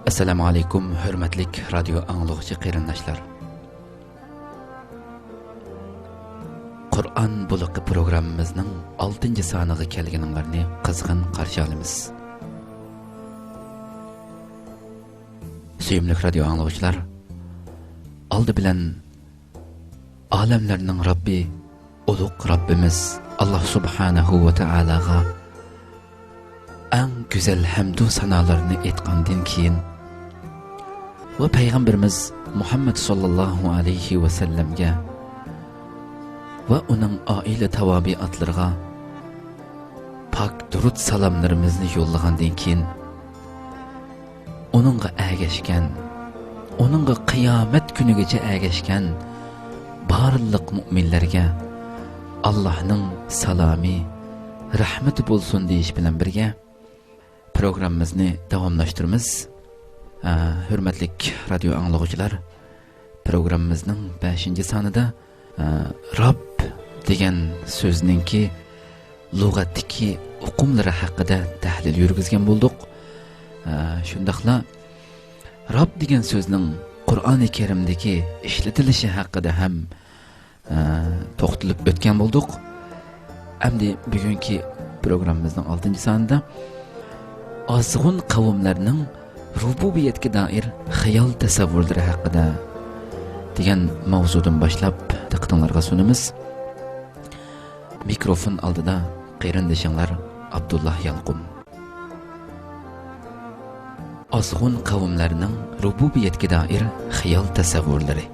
Assalamu alaykum, hurmatli radio anglag'uchi qarindoshlar. Qur'on buluqi programmamizning 6-soniga kelganinglarni qizg'in qarshi olamiz. Suyimli radio anglag'uchilar, oldi bilan olamlarning Robbi, ulug' Robbimiz Alloh subhanahu va taolaga eng go'zal hamd va sanolarni aytgandan keyin va payg'ambarimiz Muhammad sallallohu alayhi va sallamga va uning oila tabiatlariga pak durud salomlarimizni yo'llagandan keyin uningga ergashgan, uningga qiyomat kunigacha ergashgan barliq mu'minlarga Allohning salomi, rahmati bo'lsin deyish bilan birga programmamizni davomlashtiramiz. Hurmatli radio anglag'uchilar, programmamizning 5-sonida Robb degan so'zningki lug'atdagi uqumlari haqida tahlil yurgizgan bo'ldik. Shundaqla Robb degan so'zning Qur'oni Karimdagi ishlatilishi haqida ham to'xtalib o'tgan bo'ldik. Endi bugungi programmamizning 6-sonida ozg'un qavmlarning rububiyatga doir xayol tasavvurlari haqida degan mavzudan boshlab diqqatingizga sunamiz. Mikrofon oldida qarindoshinglar Abdullah Yalqum. Ozg'un qavmlarning rububiyatga doir xayol tasavvurlari.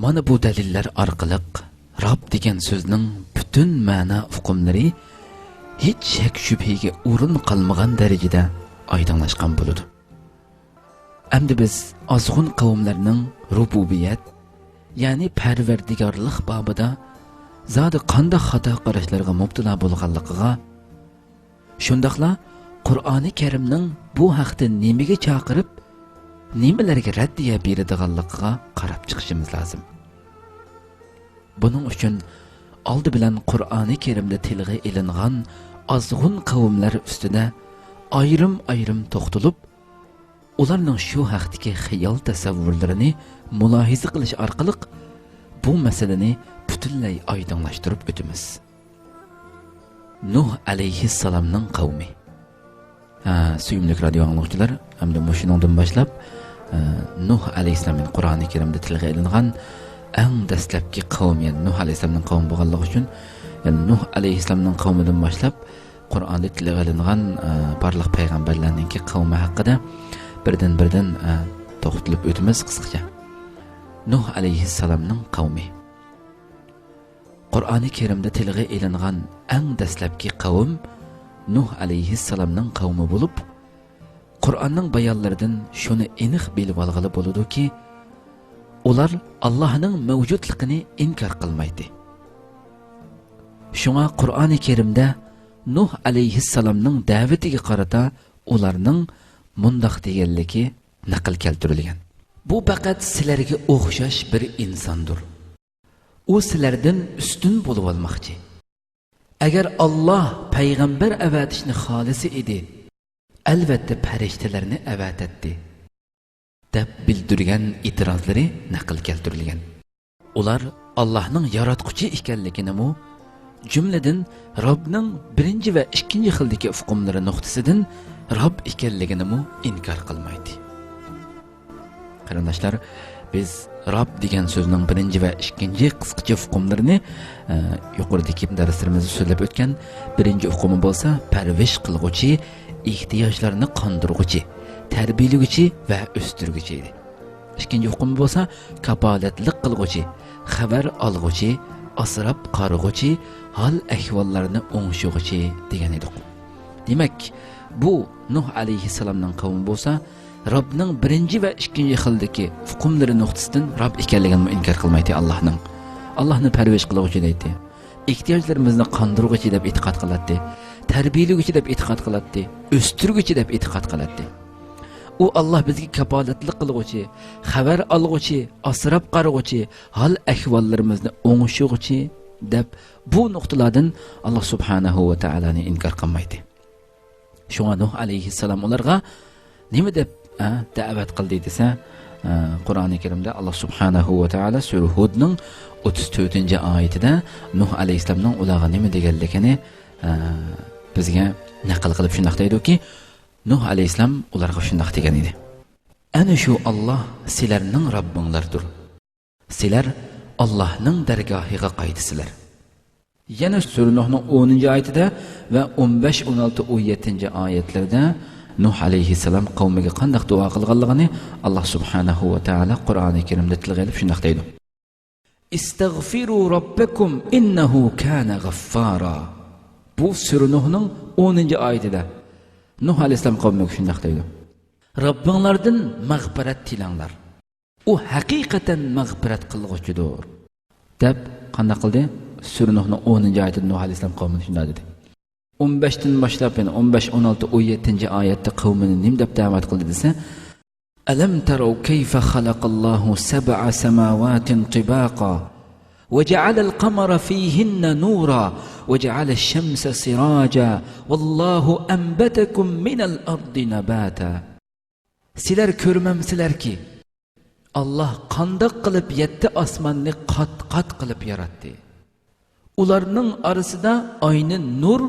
Mana bu dalillar orqali Robb degan so'zning butun ma'no uqumlari hech shak shubhaga o'rin qolmagan darajada oydinlashgan bo'ladi. Endi biz ozg'un qavmlarning rububiyat, ya'ni parvardigorlik babida zodi qanday xato qarashlarga mubtalo bo'lganligiga, shundaqla Qur'oni Karimning bu haqda nimaga chaqirib, nimalarga raddiya beradiganligiga qarab chiqishimiz lozim. Buning uchun oldi bilan Qur'oni Karimda tilga ilingan ozg'un qavmlar ustida ayrim to'xtalib, ularning shu haqdagi xayol tasavvurlarini mulohiza qilish orqali bu masalani butunlay oydinlashtirib o'tamiz. Nuh alayhissalomning qavmi. Suyimli radio anglag'uchilar, hamda shuningdan boshlab Nuh alayhissalomning Qur'oni Karimda tilga ilingan eng dastlabki qavm, ya'ni Nuh alayhissalomning qavmi bo'lganligi uchun, ya'ni Nuh alayhissalomning qavmidan boshlab Qur'onda tilga ilingan barliq payg'ambarlarning qavmi haqida birdan to'xtalib o'tamiz qisqacha. Nuh alayhissalomning qavmi. Qur'oni Karimda tilga ilingan eng dastlabki qavm Nuh alayhissalomning qavmi bo'lib, Qur'onning bayonlaridan shuni aniq bilib olg'ili bo'ladi-ki, ular Allohning mavjudligini inkor qilmaydi. Shunga Qur'oni Karimda Nuh alayhissalomning da'vatiga qarata ularning mundaq deganligi naql keltirilgan. Bu faqat sizlarga o'xshash bir insondir. U sizlardan ustun bo'lib olmoqchi. Agar Alloh payg'ambar avatishni xolisi edi, albatta farishtalarni avatadi deb bildirgan e'tirozlari naql keltirilgan. Ular Allohning yaratquchi ekanligini mu, jumladan Robbning birinchi va ikkinchi xildagi uqumlari nuqtasidan Robb ekanligini mu inkor qilmaydi. Qarindoshlar, biz Robb degan so'zning birinchi va ikkinchi qisqacha uqumlarini yuqoridagi darslarimizda so'zlab o'tgan. Birinchi uqumi bo'lsa parvish qilg'uchi, ehtiyojlarni qondirg'uchi, tarbiyalag'uchi va o'stirg'uchi edi. Ikkinchi uqumi bo'lsa kapolatlik qilg'uchi, xabar olg'uchi, asrab qarg'uchi, hal ahvollarni o'ngshug'uchi degan edi. Demak, bu Nuh alayhissalomning qavmi bo'lsa, Robbning birinchi va ikkinchi xildagi hukmlari nuqtasidan Robb ekanligini inkor qilmaydi. Allohni parvish qiluvchi deydi. Ehtiyojlarimizni qondiruvchi deb e'tiqod qiladi. Tarbiyalaguvchi deb e'tiqod qiladi. O'stiruvchi deb e'tiqod qiladi. U Alloh bizga kapolatlik qiluvchi, xabar olg'uvchi, asrab qarg'uvchi, hal ahvollarimizni o'ngshug'chi deb bu nuqtalardan Alloh subhanahu va taoloni inkor qilmaydi. Şuna Nuh aleyhisselam ularga nima deb da'vat qildi desa, Qur'oni Karimda Allah subhanahu va taala sura Hudning 34-oyatida Nuh aleyhisselamning ularga nima deganligini bizga naql qilib shunday deydi-ki, Nuh aleyhisselam ularga shunday degan edi. Ana shu Alloh sizlarning Robbinglardir. Sizlar Allohning dargohiga qaytisizlar. Yana sura Nuhning 10-oyatida va 15, 16, 17-oyatlarda Nuh aleyhisselam qavmiga qanday duo qilganligini Allah subhanahu va taala Qur'oni Karimda tilga olib shunday deydi. Istagfiru robbakum innahu kana ghaffara. Bu sura Nuhning 10-oyatida Nuh aleyhisselam qavmiga shunday deydi. Robbinglardan mag'firat tilanglar. U haqiqatan mag'firat qilg'uchidir. Deb qanday qildi? Sura Nuhning 10-oyatida Nuh aleyhisselam qavmiga shunday dedi. 15dan boshlab 15, 16, 17-oyatda qavmini nim deb da'vat qildi desa, alam taraw kayfa khalaqallohu sab'a samawatin tibaqa wa ja'ala al-qamara fihinna nura wa ja'ala ash-shamsa siraja wallahu anbatakum min al-ardi nabata. Sizlar ko'rmamsizlarki, Allah qandoq qilib 7 osmonni qat-qat qilib yaratdi. Ularning orasida oyni nur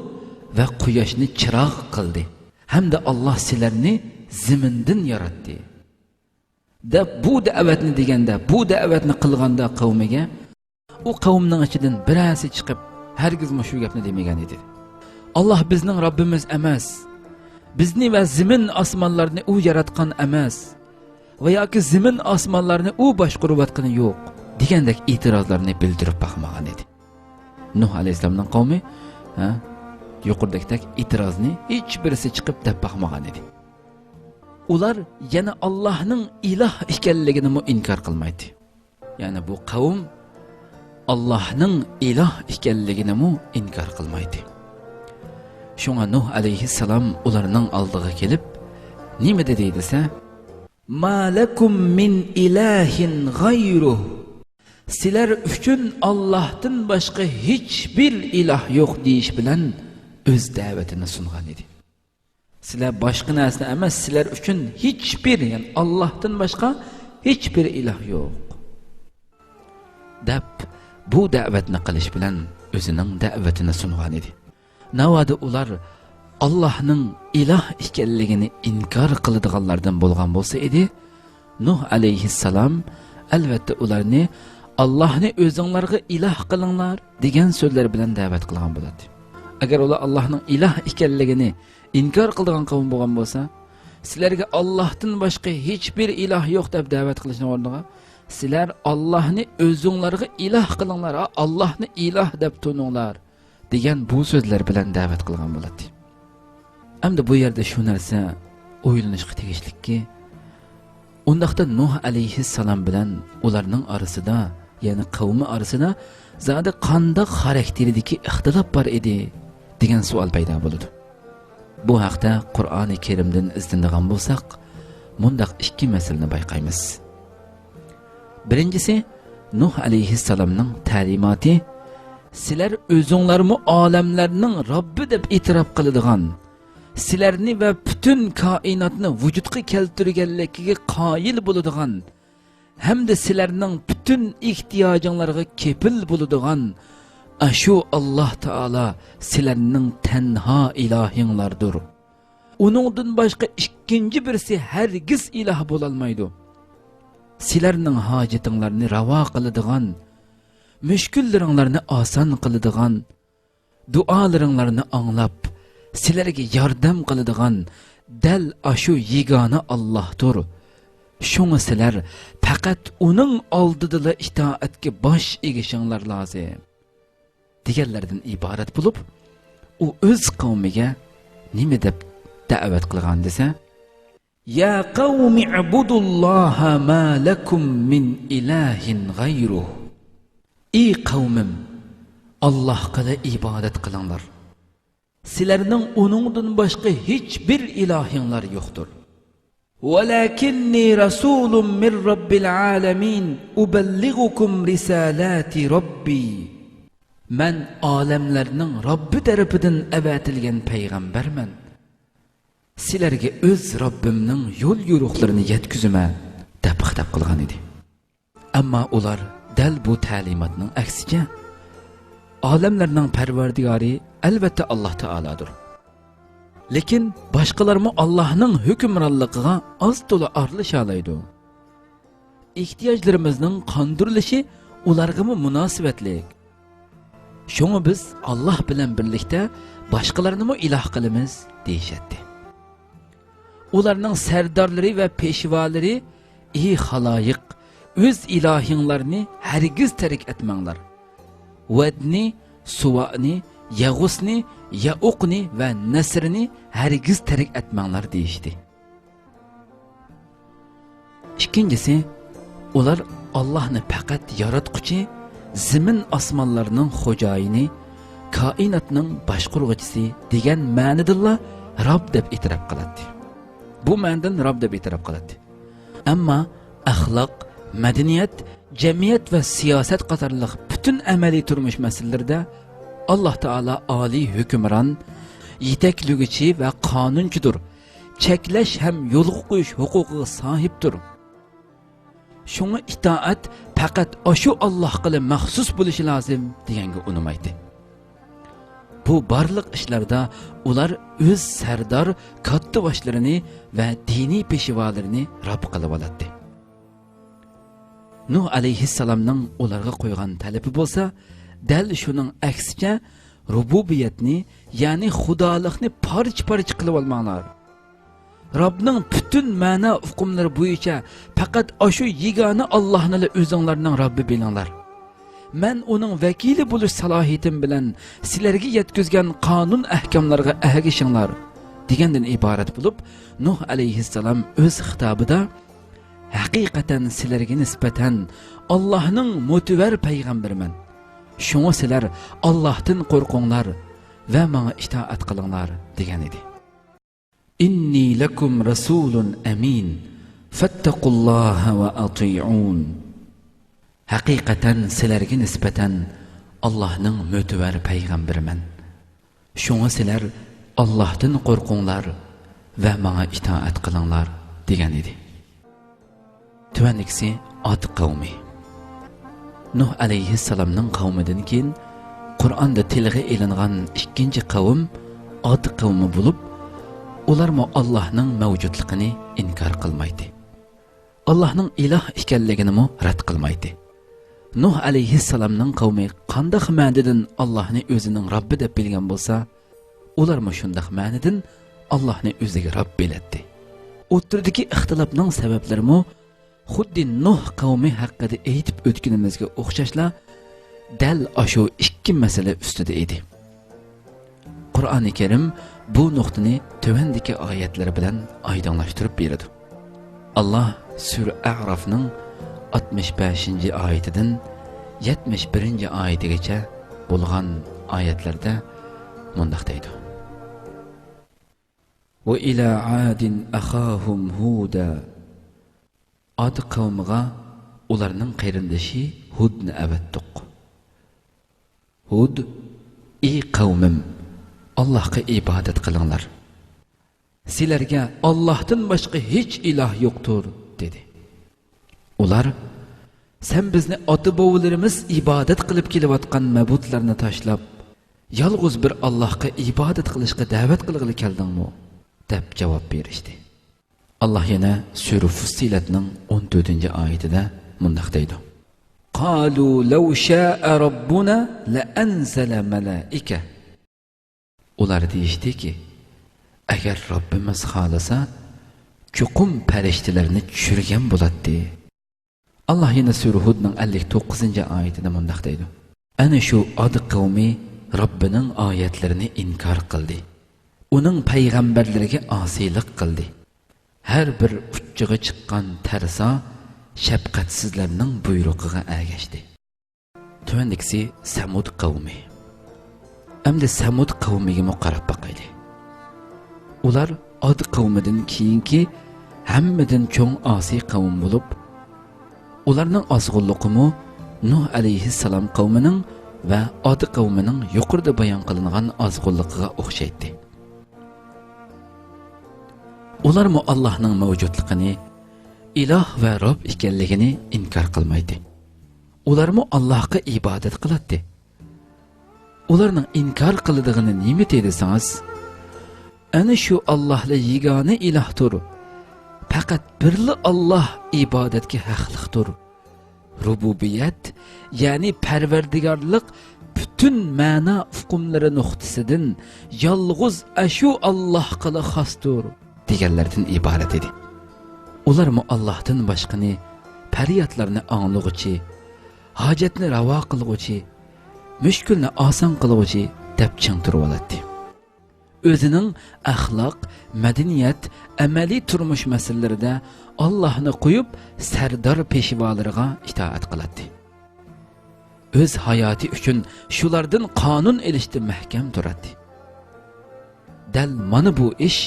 va quyoshni chiroq qildi. Hamda Allah sizlarni zamindan yaratdi. Deb bu da'vatni deganda, bu da'vatni qilganda qavmiga, u qavmning ichidan birasi chiqib, hargiz shu gapni demagan edi. Allah bizning Robbimiz emas. Bizni va zamin osmonlarni u yaratgan emas. Va yoki zamin osmonlarni u boshqarayotgani yo'q degandek e'tirozlarni bildirib baxmagan edi. Nuh aleyhisselamning qavmi yuqoridagi e'tirozni hech birisi chiqib deb baxmagan edi. Ular yana Allohning iloh ekanligini inkor qilmaydi. Ya'ni bu qavm Allohning iloh ekanligini inkor qilmaydi. Shunga Nuh aleyhisselam ularning oldiga kelib, nima dedi desa, "Ma lakum min ilahin g'ayruh." Sizlar uchun Allohdan boshqa hech bir iloh yo'q deyish bilan o'z da'vatini sungan edi. Sizlar boshqa narsa emas, sizlar uchun hech bir, ya'ni Allohdan boshqa hech bir iloh yo'q. Deb bu da'vatni qilish bilan o'zining da'vatini sungan edi. Navada ular Allohning iloh ekanligini inkor qiladiganlardan bo'lgan bo'lsa edi, Nuh alayhissalom albatta ularni Allohni o'zinglarga iloh qilinglar degan so'zlar bilan da'vat qilgan bo'ladi. Agar ular Allohning iloh ekanligini inkor qilgan qavm bo'lgan bo'lsa, sizlarga Allohdan boshqa hech bir iloh yo'q deb da'vat qilishning o'rniga, sizlar Allohni o'zinglarga iloh qilinglar, Allohni iloh deb tuninglar degan bu so'zlar bilan da'vat qilgan bo'ladi. Hamda bu yerda shu narsa o'ylanishga tegishlikki, undaqda Nuh alayhissalom bilan ularning orasida, ya'ni qavmi orasida zodi qanday xarakteridagi ixtilof bor edi degan savol paydo bo'ladi. Bu haqda Qur'oni Karimdan izlanadigan bo'lsak, mundaq ikki masalani bayqaymiz. Birinchisi, Nuh alayhissalomning ta'limoti, sizlar o'zinglarmi olamlarning Robbi deb e'tirof qiladigan, sizlarni va butun koinotni vujudga keltirganligiga qoyil bo'ladigan, hamda sizlarning butun ehtiyojinglarga kepil bo'ladigan ashu Alloh taolo sizlarning tanho ilohinglardir. Uningdan boshqa ikkinchi birisi hargiz iloh bo'la olmaydi. Sizlarning hojatinglarni ravo qiladigan, mushkullaringlarni oson qiladigan, duolaringlarni anglab sizlarga yordam qiladigan dal ashu yegona Allohdir. Shunga sizlar faqat uning oldida itoatga bosh egishinglar lozim deganlardan iborat bo'lib, u o'z qavmiga nima deb da'vat qilgan desa, ya qavmi ibudulloha ma lakum min ilahin g'ayruh. Ey qavmim, Allohga ibodat qilinglar. Sizlarning uningdan boshqa hech bir ilohinglar yo'qdir. Walakinni rasulun min robbil alamin uballighukum risalati robbi. Men olamlarning Robbi tarafidan avatilgan payg'ambarman. sizlarga o'z Robbimning yo'l yo'riqlarini yetkazman deb xitob qilgan edi. Ammo ular dal bu ta'limotning aksiga olamlarning parvardigori albatta Alloh taolodir. Lekin boshqalarmi Allohning hukmronligiga oz to'la aralashalaydi. Ehtiyojlarimizning qondirilishi ularga munosabatlik. Şunu biz Allah bilan birlikte başkalarını mı ilah qilamiz deyishadi. Ularning serdarları ve peşvaları ey xaloyiq, öz ilahinglarni hargiz terk etmanglar. Vadni, Suvani, Yag'usni, Yauqni ve Nasrni hargiz terk etmanglar deyishdi. İkincisi, ular Allah'ni faqat yaratquchi, zimin osmonlarning xo'jayini, koinotning boshqaruvchisi degan ma'nodilla Rob deb e'tirof qiladi. Bu ma'nodan Rob deb e'tirof qiladi. Ammo axloq, madaniyat, jamiyat va siyosat qatorliq butun amaliy turmush masalalarida Alloh taolo oliy hukmron, yetaklovchi va qonunchidir. Cheklash ham yo'lga qo'yish huquqiga sahibdir. Şuna itaat faqat aşu Allah qilib maxsus bo'lishi lozim deganga unumaydi. Bu barliq ishlarda ular o'z sardor katta boshlarini va diniy peshvolarini Rob qilib oladi. Nuh alayhissalomning ularga qo'ygan talabi bo'lsa, dal shuning aksiga rububiyatni, ya'ni xudolikni parch-parch qilib olmanglar. Rabbning bütün ma'no hukmlari bo'yicha faqat ashu yegona Allohni o'zinglarning Robbi bilinglar. Men uning vakili bo'lish salohiyatim bilan sizlarga yetkazgan qonun ahkomlarga ergashinglar degandan iborat bo'lib, Nuh alayhissalom o'z xitobida haqiqatan sizlarga nisbatan Allohning mo'tivar payg'ambariman. Shunga sizlar Allohdan qo'rqinglar va menga itoat qilinglar degan edi. İnni lakum rasulun amin fattaqullaha va ati'un. Haqiqatan sizlarga nisbatan Allohning mo'tivar payg'ambariman. Shunga sizlar Allohdan qo'rqinglar va menga itoat qilinglar degan edi. Tuvaniksi Ad qavmi. Nuh alayhissalomning qavmidan keyin Qur'onda tilga elingan ikkinchi qavm Ad qavmi bo'lib, ular mı Allah'ның mevcutluğunu inkar qilmaydi. Allah'ның ilah ekanligini mı rad qilmaydi. Nuh alayhissalomning qavmi qandaq ma'nidan Allah'ni o'zining Robbi deb bilgan bo'lsa, ular mı shundaq ma'nidan Allah'ni o'ziga Robb biladi. O'tirdagi ixtilofning sabablari mı xuddi Nuh qavmi haqida aytib o'tganimizga o'xshashla dal ashu ikki masala ustida edi. Qur'oni Karim bu nuqtani tövendeki ayetleri bilen aydınlaştırıp beradi. Allah Sura A'raf'ның 65. ayetinden 71. ayetigacha bo'lgan ayetlerde mundaq deydi. Ve ila adin akhahum Huda. Ad qavmiga ularning qarindoshi Hudni avatdiq. Hud, ey qavmim, Allah'a ibadet qilinglar. Sizlarga Allah'tan başqa hiç ilah yoktur dedi. Ular, sen bizni ota-bobolarimiz ibadet qilib kelayotgan mabudlarni tashlab, yolg'iz bir Allah'a ibadet qilishga da'vat qilg'ili keldingmi? deb javob berishdi. Allah yana Sura Fussilatning 14-oyatida mundaq deydi. Qalu law sha'a rabbuna la anzala malaika. Ular deyishdi ki, agar Robbimiz xohlasa, cho'qim farishtalarni tushirgan bo'ladi. Allah yana Sura Hudning 59-oyatida mundaq deydi. Ana shu Ad qavmi Robbining oyatlarini inkor qildi. Uning payg'ambarlariga osiylik qildi. Har bir uchiga chiqqan tarsa shafqatsizlarning buyrug'iga ergashdi. Tuvandiksi Samud qavmi. Endi Samud qavmiga qarab boqaylik. Ular Ad qavmidan keyingi hammadan cho'ng osiy qavm bo'lib, ularning ozg'unligi Nuh alayhissalom qavmining va Ad qavmining yuqorida bayon qilingan ozg'unligiga o'xshaydi. ularmı Allah'ның mavjudligini, iloh va Rob ekanligini inkor qilmaydi. Ularmı Allah'a ibodat qiladi. Ularning inkor qiladiganini nima desangiz, ana shu Allohla yegona ilohdir. Faqat birli Allah ibodatga haqliqdir. Rububiyat, ya'ni parvardigorlik bütün ma'no hukmlari nuqtasidan yolg'iz ashu Allohga xosdir deganlardan iborat edi. Ularmi Allohdan boshqani faryodlarni anglag'uchi, hojatni ravo qilg'uchi, mushkulni oson qilg'uchi deb chingtirib oladi. O'zining axloq, madaniyat, amaliy turmush masalalarida Allohni qo'yib sardor peshvolariga itoat qiladi. O'z hayoti uchun shulardan qonun elishda mahkam turadi. Dal mana bu ish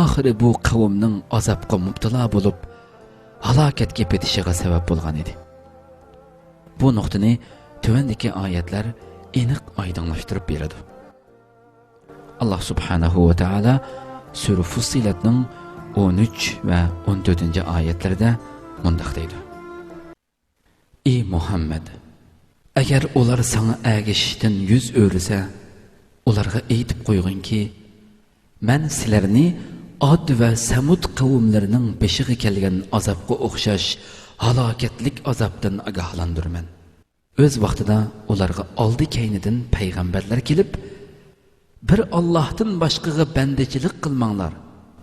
oxiri bu qavmning azobga mubtalo bo'lib, halokatga ketishiga sabab bo'lgan edi. Bu nuqtani tuvandagi oyatlar aniq oydinlashtirib beradi. Allah subhanahu va taala Sura Fussilatning 13 va 14 oyatlarida mundaq deydi: Ey Muhammad, agar ular sana agishishdan yuz o'risa, ularga aytib qo'yginki, men sizlarni Ad va Samud qavmlarining beshiga kelgan azobga o'xshash halokatlik azobdan ogohlantirman. O'z vaqtida ularga oldi keynidan payg'ambarlar kelib, bir Allohdan boshqaga bandachilik qilmanglar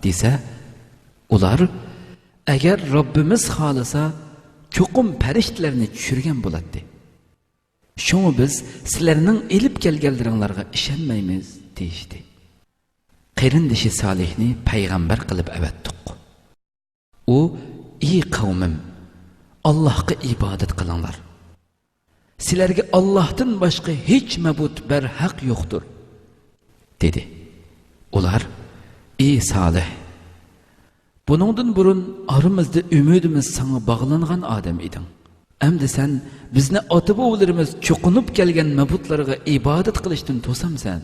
desa, ular agar Robbimiz xolasa cho'qim farishtalarni tushirgan bo'ladi. Shuni biz sizlarning elib kelganlaringlarga ishonmaymiz deydi. Qarindishi Solihni payg'ambar qilib avatdiq. U: "Ey qavmim, Allohga ibodat qilinglar. Sizlarga Allohdan boshqa hech ma'bud bar haq yo'qdir" dedi. Ular: "Ey Solih, buningdan burun aramizda umidimiz sana bog'langan odam eding. Endi sen bizni ota-bobolarimiz cho'qinib kelgan ma'budlarga ibodat qilishdan to'samsan"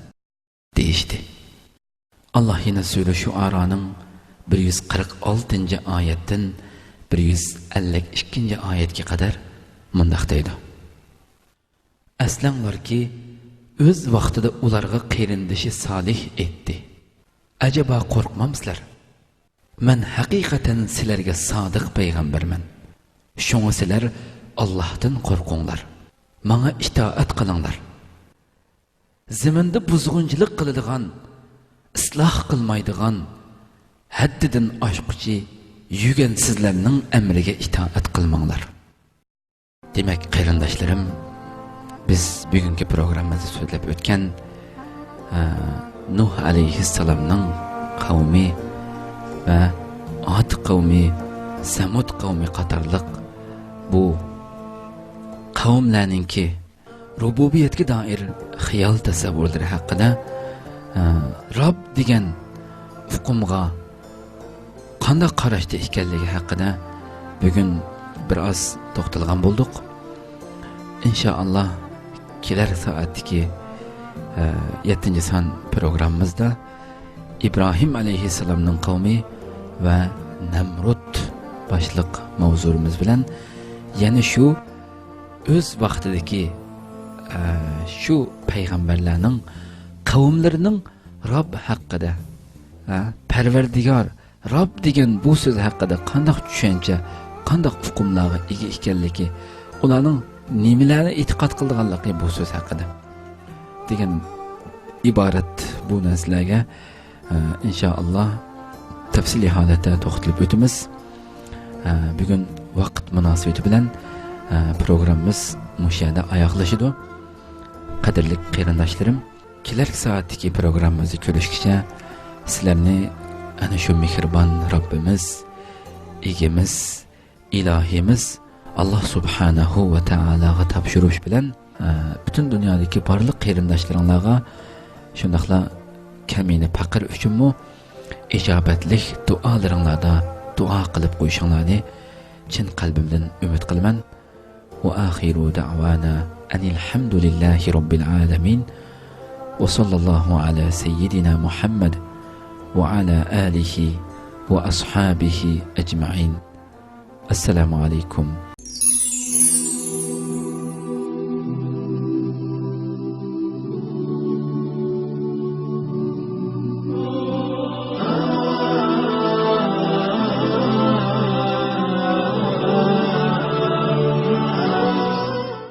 deydi. Allah yine Sura Shu'araning 146 oyatdan 152 oyatga qadar mundaq deydi: Aslanglarki, o'z vaqtida ularga qarindishi Solih aytdi: "Ajaba qo'rqmamsizlar? Men haqiqatan sizlarga sodiq payg'ambarman. Shunga sizlar Allohdan qo'rqinglar, menga itoat qilinglar. Zaminda buzg'unchilik qiladigan, isloh qilmaydigan, haddidan oshquchi, yugan sizlarning amriga itoat qilmanglar." Demak, qarindoshlarim, biz bugungi programmamizda so'zlab o'tgan Nuh alayhissalomning qavmi va Ad qavmi, Samud qavmi qatorliq bu qavmlarningki rububiyatga doir xiyol tasavvurlari haqida, Rob degan hukmga qanday qarashda ekanligi haqida bugun biroz to'xtalgan bo'ldik. Inshaalloh kelar soatdagi 7-son programmamizda İbrahim alayhissalomning qavmi va Namrud boshliq mavzuimiz bilan yana shu o'z vaqtidagi shu payg'ambarlarning qavmlarining Rob haqida, Parvardigor, Rob degan bu so'z haqida qanday tushuncha, qanday hukmlarga ega ekanligi, ularning nimalarni e'tiqod qilganligi bu so'z haqida degan iborat bu narsalarga inshaalloh tafsili holatda to'xtalib o'tamiz. Bugun vaqt munosabati bilan programmamiz mushada oyoqlashadi. Qadrli qarindoshlarim, kelarki soatdagi programmamizni ko'rishgacha sizlarni ana shu mehribon Robbimiz, egamiz, ilohimiz Allah subhanahu va taologa topshirish bilan butun dunyodagi barliq qarindoshlaringizga shundaqla kamini faqir uchunmi ijobatlik duolaringlarda duo qilib qo'yishinglarni chin qalbimdan umid qilaman. Va axiru da'wana anil hamdulillahi robbil alamin va sallallohu ala sayyidina Muhammad va ala alihi وأصحابه أجمعين. السلام عليكم